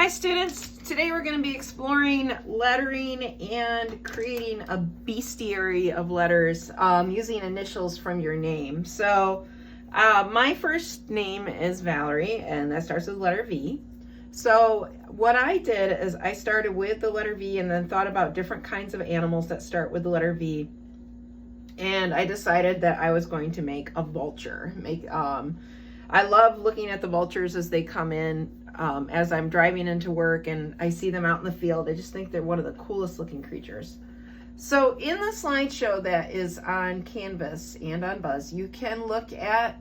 Hi students, today we're going to be exploring lettering and creating a bestiary of letters using initials from your name. So my first name is Valerie and that starts with the letter V. So what I did is I started with the letter V and then thought about different kinds of animals that start with the letter V. And I decided that I was going to make a vulture. I love looking at the vultures as they come in. As I'm driving into work and I see them out in the field, I just think they're one of the coolest looking creatures. So in the slideshow that is on Canvas and on Buzz, you can look at,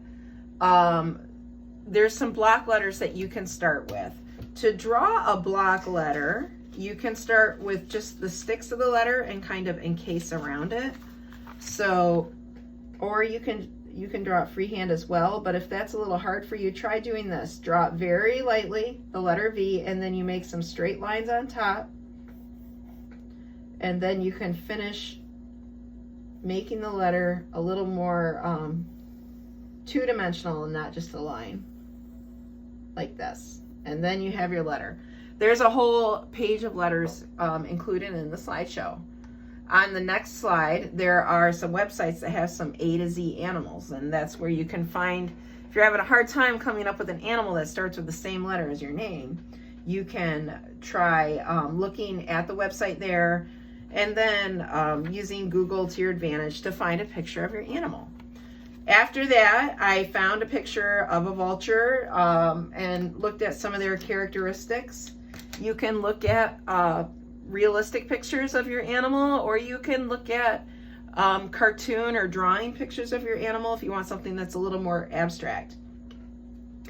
there's some block letters that you can start with. To draw a block letter, you can start with just the sticks of the letter and kind of encase around it. So, or you can draw it freehand as well, but if that's a little hard for you, try doing this. Draw it very lightly, the letter V, and then you make some straight lines on top, and then you can finish making the letter a little more two-dimensional and not just a line, like this. And then you have your letter. There's a whole page of letters included in the slideshow. On the next slide, there are some websites that have some A to Z animals, and that's where you can find, if you're having a hard time coming up with an animal that starts with the same letter as your name, you can try looking at the website there and then using Google to your advantage to find a picture of your animal. After that, I found a picture of a vulture and looked at some of their characteristics. You can look at realistic pictures of your animal, or you can look at cartoon or drawing pictures of your animal if you want something that's a little more abstract.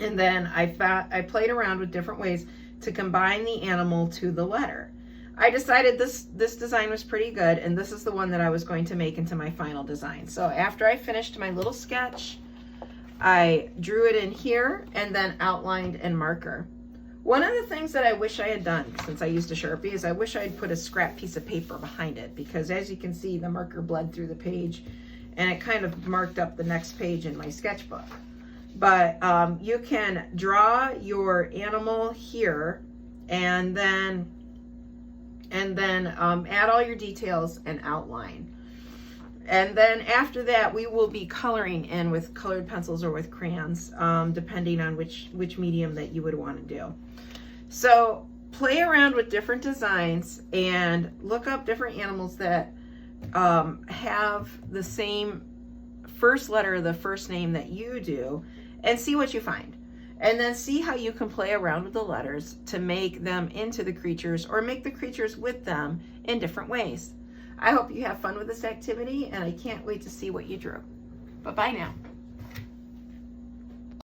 And then I played around with different ways to combine the animal to the letter. I decided this design was pretty good, and this is the one that I was going to make into my final design. So after I finished my little sketch, I drew it in here and then outlined in marker. One of the things that I wish I had done, since I used a Sharpie, is I wish I had put a scrap piece of paper behind it, because as you can see, the marker bled through the page and it kind of marked up the next page in my sketchbook. But you can draw your animal here and then add all your details and outline. And then after that, we will be coloring in with colored pencils or with crayons, depending on which medium that you would want to do. So play around with different designs and look up different animals that have the same first letter of the first name that you do, and see what you find. And then see how you can play around with the letters to make them into the creatures or make the creatures with them in different ways. I hope you have fun with this activity, and I can't wait to see what you drew. Bye-bye now.